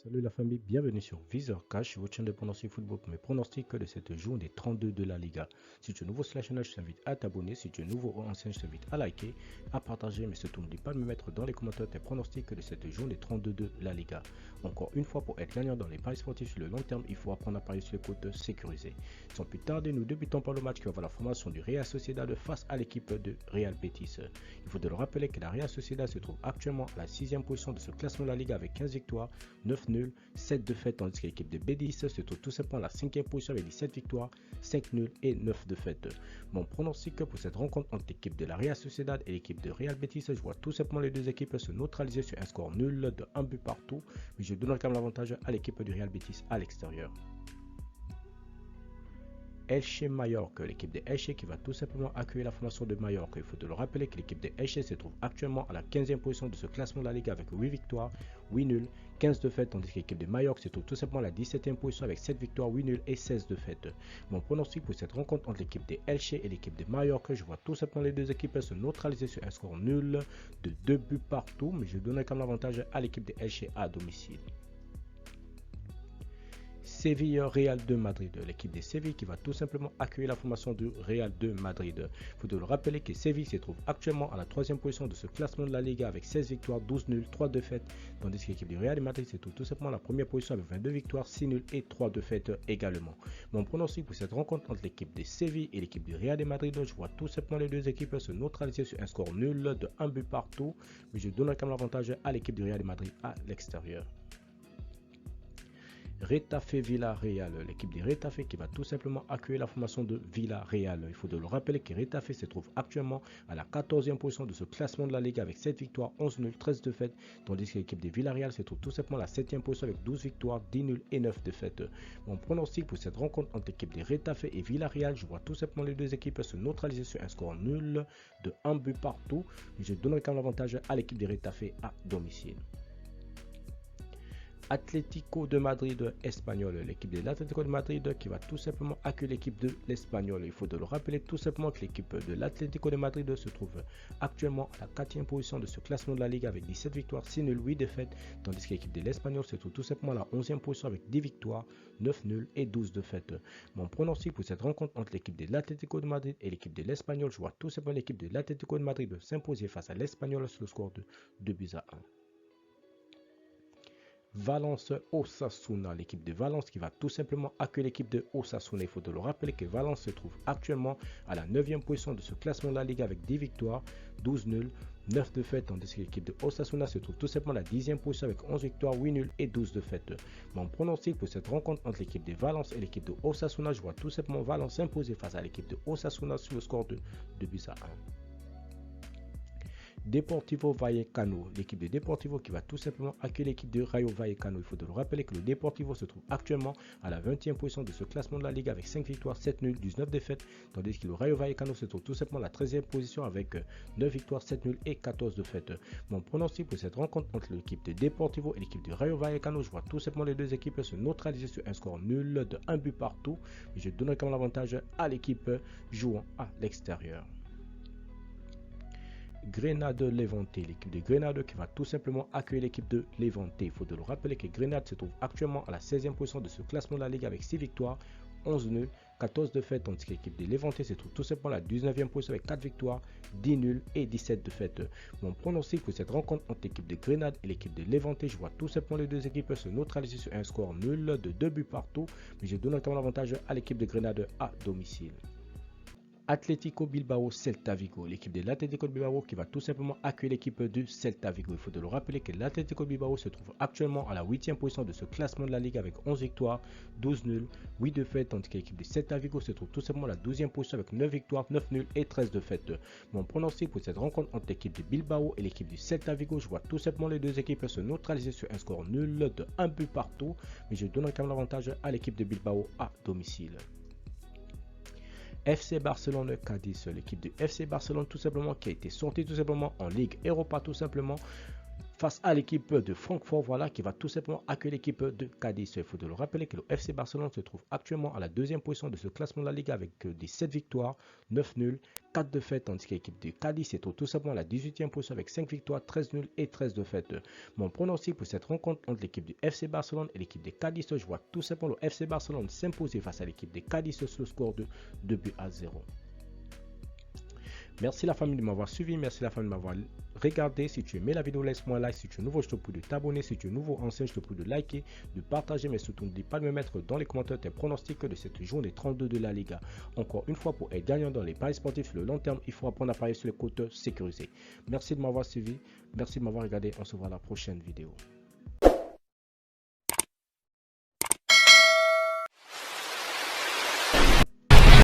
Salut la famille, bienvenue sur Viseur Cash, votre chaîne de pronostic football pour mes pronostics de cette journée 32 de la Liga. Si tu es nouveau sur la chaîne, je t'invite à t'abonner. Si tu es nouveau ou ancien, je t'invite à liker, à partager, mais surtout n'oublie pas de me mettre dans les commentaires tes pronostics de cette journée 32 de la Liga. Encore une fois, pour être gagnant dans les paris sportifs sur le long terme, il faut apprendre à parier sur les côtes sécurisées. Sans plus tarder, nous débutons par le match qui va voir la formation du Real Sociedad face à l'équipe de Real Betis. Il faut de le rappeler que la Real Sociedad se trouve actuellement à la 6e position de ce classement de la Liga avec 15 victoires, 9 nuls, 7 défaites, tandis que l'équipe de Betis se trouve tout simplement à la 5e position avec 17 victoires, 5 nuls et 9 défaites. Mon pronostic pour cette rencontre entre l'équipe de la Real Sociedad et l'équipe de Real Betis, je vois tout simplement les deux équipes se neutraliser sur un score nul de 1 but partout, mais je donne quand même l'avantage à l'équipe du Real Betis à l'extérieur. Elche Mallorca, l'équipe de Elche qui va tout simplement accueillir la formation de Mallorca. Il faut te le rappeler que l'équipe de Elche se trouve actuellement à la 15e position de ce classement de la Ligue avec 8 victoires, 8 nuls, 15 défaites, tandis que l'équipe de Mallorca se trouve tout simplement à la 17e position avec 7 victoires, 8 nuls et 16 défaites. Mon pronostic pour cette rencontre entre l'équipe de Elche et l'équipe de Mallorca, je vois tout simplement les deux équipes se neutraliser sur un score nul de 2 buts partout, mais je donne quand même l'avantage à l'équipe de Elche à domicile. Séville Real de Madrid, l'équipe de Séville qui va tout simplement accueillir la formation du Real de Madrid. Il faut te le rappeler que Séville se trouve actuellement à la 3e position de ce classement de la Liga avec 16 victoires, 12 nuls, 3 défaites, tandis que l'équipe du Real de Madrid se trouve tout simplement à la première position avec 22 victoires, 6 nuls et 3 défaites également. Mon pronostic pour cette rencontre entre l'équipe de Séville et l'équipe du Real de Madrid, je vois tout simplement les deux équipes se neutraliser sur un score nul de 1 but partout, mais je donne quand même l'avantage à l'équipe du Real de Madrid à l'extérieur. Retafe Villarreal, l'équipe de Retafe qui va tout simplement accueillir la formation de Villarreal. Il faut de le rappeler que Retafe se trouve actuellement à la 14e position de ce classement de la Ligue avec 7 victoires, 11 nuls, 13 défaites, tandis que l'équipe de Villarreal se trouve tout simplement à la 7e position avec 12 victoires, 10 nuls et 9 défaites. Mon pronostic pour cette rencontre entre l'équipe de Retafe et Villarreal, je vois tout simplement les deux équipes se neutraliser sur un score nul de 1 but partout. Je donnerai quand même l'avantage à l'équipe de Retafe à domicile. Atlético de Madrid espagnol, l'équipe de l'Atlético de Madrid qui va tout simplement accueillir l'équipe de l'Espagnol. Il faut de le rappeler tout simplement que l'équipe de l'Atlético de Madrid se trouve actuellement à la 4e position de ce classement de la Ligue avec 17 victoires, 6 nuls, 8 défaites, tandis que l'équipe de l'Espagnol se trouve tout simplement à la 11e position avec 10 victoires, 9 nuls et 12 défaites. Mon pronostic pour cette rencontre entre l'équipe de l'Atlético de Madrid et l'équipe de l'Espagnol, je vois tout simplement l'équipe de l'Atlético de Madrid s'imposer face à l'Espagnol sur le score de 2 buts à 1. Valence Osasuna, l'équipe de Valence qui va tout simplement accueillir l'équipe de Osasuna. Il faut de le rappeler que Valence se trouve actuellement à la 9e position de ce classement de la Ligue avec 10 victoires, 12 nuls, 9 défaites, tandis que l'équipe de Osasuna se trouve tout simplement à la 10e position avec 11 victoires, 8 nuls et 12 défaites. Mon pronostic pour cette rencontre entre l'équipe de Valence et l'équipe de Osasuna, je vois tout simplement Valence s'imposer face à l'équipe de Osasuna sur le score de 2 buts à 1. Deportivo Vallecano, l'équipe de Deportivo qui va tout simplement accueillir l'équipe de Rayo Vallecano. Il faut de le rappeler que le Deportivo se trouve actuellement à la 20e position de ce classement de la Ligue avec 5 victoires, 7 nuls, 19 défaites, tandis que le Rayo Vallecano se trouve tout simplement à la 13e position avec 9 victoires, 7 nuls et 14 défaites. Mon pronostic pour cette rencontre entre l'équipe de Deportivo et l'équipe de Rayo Vallecano, je vois tout simplement les deux équipes se neutraliser sur un score nul de 1 but partout, mais je donnerai quand même l'avantage à l'équipe jouant à l'extérieur. Grenade Levante, l'équipe de Grenade qui va tout simplement accueillir l'équipe de Levante. Il faut de le rappeler que Grenade se trouve actuellement à la 16e position de ce classement de la Ligue avec 6 victoires, 11 nuls, 14 défaites, tandis que l'équipe de Levante se trouve tout simplement à la 19e position avec 4 victoires, 10 nuls et 17 défaites. Mon pronostic pour cette rencontre entre l'équipe de Grenade et l'équipe de Levante, je vois tout simplement les deux équipes se neutraliser sur un score nul de 2 buts partout, mais je donne notamment l'avantage à l'équipe de Grenade à domicile. Atlético Bilbao Celta Vigo, l'équipe de l'Atlético de Bilbao qui va tout simplement accueillir l'équipe du Celta Vigo. Il faut de le rappeler que l'Atlético de Bilbao se trouve actuellement à la 8e position de ce classement de la Ligue avec 11 victoires, 12 nuls, 8 défaites, tandis que l'équipe de Celta Vigo se trouve tout simplement à la 12e position avec 9 victoires, 9 nuls et 13 défaites. Mon pronostic pour cette rencontre entre l'équipe de Bilbao et l'équipe du Celta Vigo, je vois tout simplement les deux équipes se neutraliser sur un score nul de 1 but partout, mais je donne quand même l'avantage à l'équipe de Bilbao à domicile. FC Barcelone Cadiz, l'équipe de FC Barcelone tout simplement qui a été sortie tout simplement en Ligue Europa tout simplement face à l'équipe de Francfort, voilà, qui va tout simplement accueillir l'équipe de Cadiz. Il faut de le rappeler que le FC Barcelone se trouve actuellement à la deuxième position de ce classement de la Liga avec des 7 victoires, 9 nuls, 4 défaites, tandis que l'équipe de Cadiz se trouve tout simplement à la 18e position avec 5 victoires, 13 nuls et 13 défaites. Mon pronostic pour cette rencontre entre l'équipe du FC Barcelone et l'équipe de Cadiz, je vois tout simplement le FC Barcelone s'imposer face à l'équipe de Cadiz sur le score de 2-0. Merci la famille de m'avoir suivi, merci la famille de m'avoir regardé. Si tu aimais la vidéo, laisse-moi un like. Si tu es nouveau, je te prie de t'abonner. Si tu es nouveau, ancien, je te prie de liker, de partager, mais surtout n'oublie pas de me mettre dans les commentaires tes pronostics de cette journée 32 de la Liga. Encore une fois, pour être gagnant dans les paris sportifs sur le long terme, il faut apprendre à parier sur les côtes sécurisées. Merci de m'avoir suivi, merci de m'avoir regardé. On se voit à la prochaine vidéo.